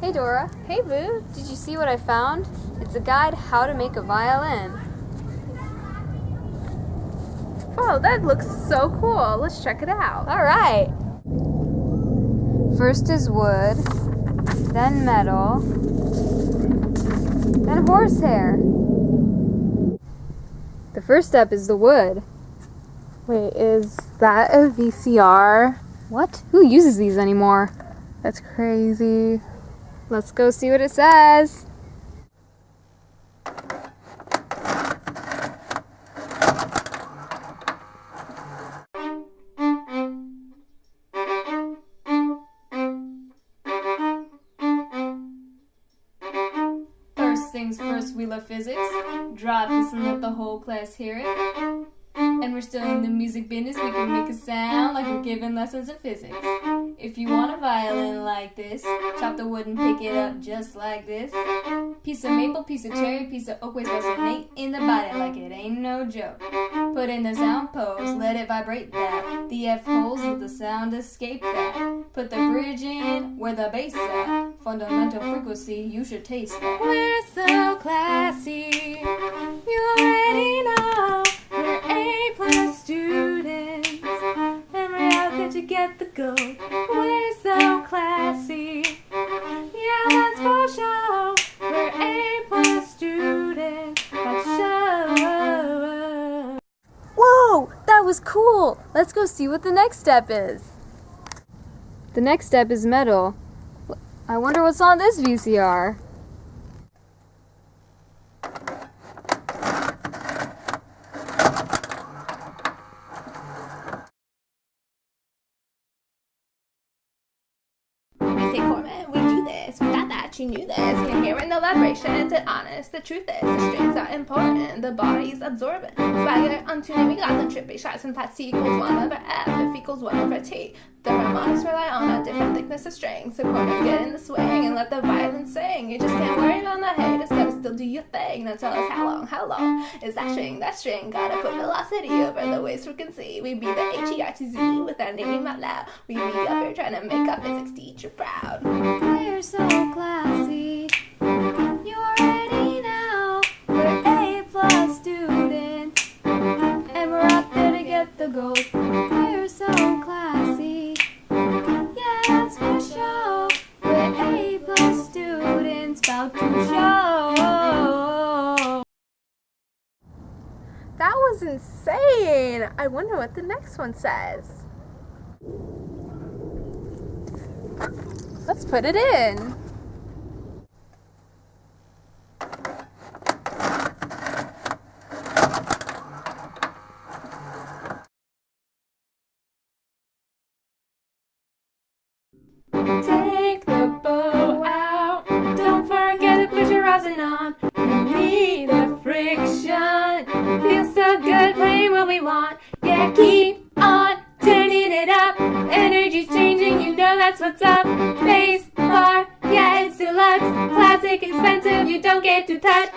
Hey Dora. Hey Boo. Did you see what I found? It's a guide how to make a violin. Whoa, that looks so cool. Let's check it out. Alright. First is wood, then metal, then horsehair. The first step is the wood. Wait, is that a VCR? What? Who uses these anymore? That's crazy. Let's go see what it says. First things first, we love physics. Drop this and let the whole class hear it. And we're still in the music business, we can make a sound like we're giving lessons in physics. If you want a violin like this, chop the wood and pick it up just like this. Piece of maple, piece of cherry, piece of oak, ways resonate in the body like it ain't no joke. Put in the sound pose, let it vibrate that. The F holes, let the sound escape that. Put the bridge in where the bass at. Fundamental frequency, you should taste that. We're so classy. You already know. We're A+ students. And we're out there to get the gold. We're so classy. Yeah, that's for sure. We're A+ students. That's sure. Whoa, that was cool. Let's go see what the next step is. The next step is metal. I wonder what's on this VCR. We say, Corbin, we do this. We thought that you knew this. You're hearing the vibrations and honest. The truth is, the strings are important. The body's absorbent. Swagger on tuning, we got the trippy shots and flat C equals 1 over F. F equals 1 over T. The harmonics rely on a different thickness of strings. So Corbin, get in the swing and let the violin sing. You just can't worry about the haters, gotta still do your thing. Now tell us how long is that string? That string gotta put velocity over the waves frequency. We be the HERTZ with our name out loud. We be up here trying to make our physics teacher proud. We're so classy. You already know. We're A+ students. And we're out there to get the gold. We're so classy. Yeah, that's for sure. We're A+ students. About to show. That was insane. I wonder what the next one says. Let's put it in. Take the bow out. Don't forget to put your rosin on. You need the friction. Feels so good playing what we want. Yeah, keep on turning it up. Energy's changing, you know that's what's up. Bass bar, yeah, it's deluxe. Classic, expensive, you don't get to touch.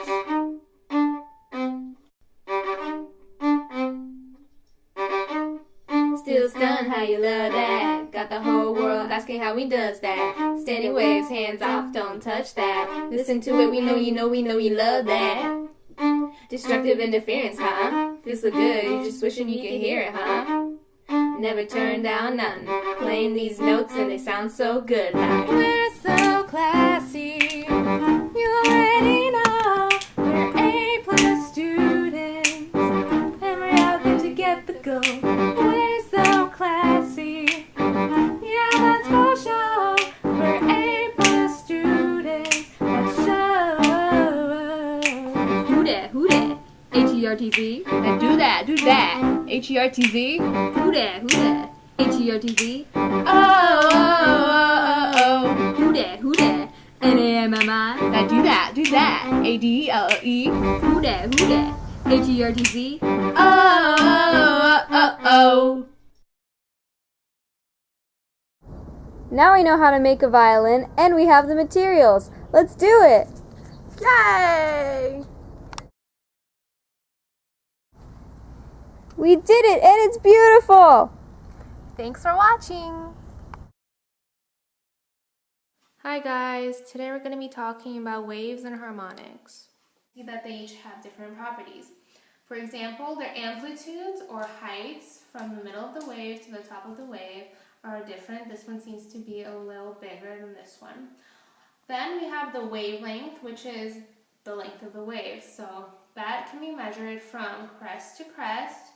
Still stunned how you love that. Got the whole world asking how he does that. Standing waves, hands off, don't touch that. Listen to it, we know you love that. Destructive interference, huh? Feels so good, you're just wishing you could hear it, huh? Never turn down nothing. Playing these notes and they sound so good. Like, we're so classy. You already know. We're A+ students. And we're out there to get the gold. We're so classy. Yeah, that's for sure. We're A+ students. That's sure. Who dat? Who dat? HERTZ. Now do that. HERTZ. Who dat? Who dat? HERTZ. Oh. Who dat? Who dat? NAMMI. Now do that. ADLE. Who dat? Who dat? HERTZ. Oh. Now we know how to make a violin and we have the materials. Let's do it! Yay! We did it and it's beautiful! Thanks for watching. Hi guys, today we're going to be talking about waves and harmonics. See that they each have different properties. For example, their amplitudes or heights from the middle of the wave to the top of the wave are different. This one seems to be a little bigger than this one. Then we have the wavelength, which is the length of the wave. So that can be measured from crest to crest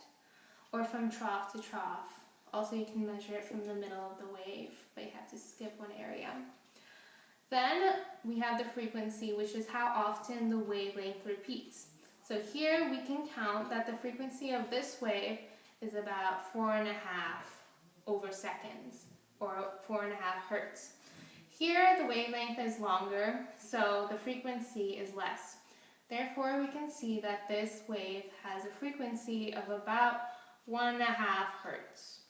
or from trough to trough. Also, you can measure it from the middle of the wave, but you have to skip one area. Then we have the frequency, which is how often the wavelength repeats. So here we can count that the frequency of this wave is about 4.5 over seconds, or 4.5 hertz. Here the wavelength is longer, so the frequency is less. Therefore, we can see that this wave has a frequency of about 1.5 hertz.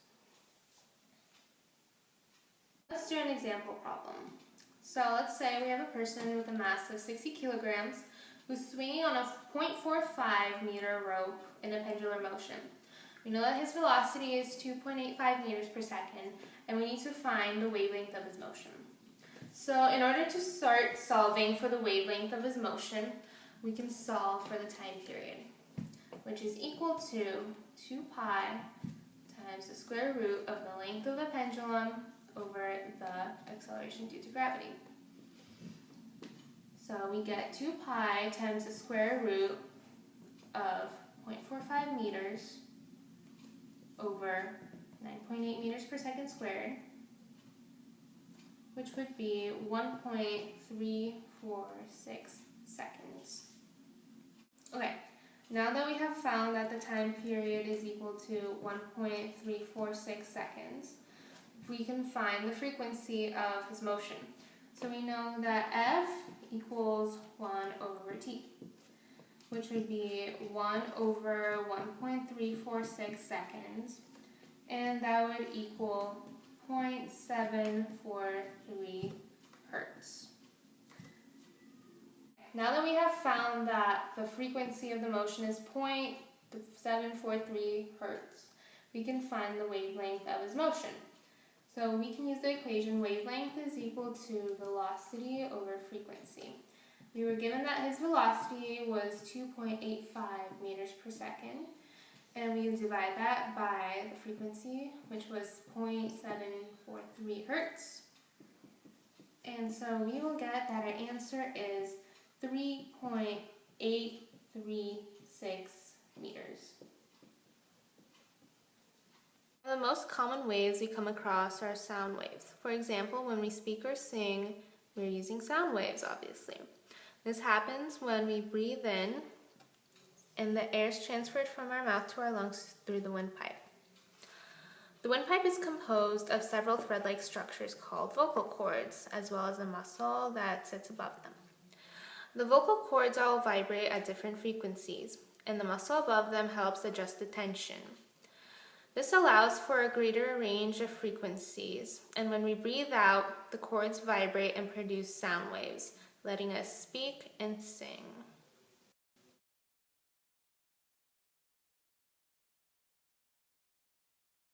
Let's do an example problem. So let's say we have a person with a mass of 60 kilograms who's swinging on a 0.45 meter rope in a pendular motion. We know that his velocity is 2.85 meters per second, and we need to find the wavelength of his motion. So in order to start solving for the wavelength of his motion, we can solve for the time period, which is equal to 2 pi times the square root of the length of the pendulum over the acceleration due to gravity. So we get 2 pi times the square root of 0.45 meters over 9.8 meters per second squared, which would be 1.346 seconds. Okay, now that we have found that the time period is equal to 1.346 seconds, we can find the frequency of his motion. So we know that F equals 1 over T, which would be 1 over 1.346 seconds, and that would equal 0.743 hertz. Now that we have found that the frequency of the motion is 0.743 hertz, we can find the wavelength of his motion. So we can use the equation wavelength is equal to velocity over frequency. We were given that his velocity was 2.85 meters per second, and we divide that by the frequency, which was 0.743 hertz. And so we will get that our answer is 3.836 meters. The most common waves we come across are sound waves. For example, when we speak or sing, we're using sound waves, obviously. This happens when we breathe in and the air is transferred from our mouth to our lungs through the windpipe. The windpipe is composed of several thread-like structures called vocal cords, as well as a muscle that sits above them. The vocal cords all vibrate at different frequencies, and the muscle above them helps adjust the tension. This allows for a greater range of frequencies, and when we breathe out, the cords vibrate and produce sound waves, letting us speak and sing.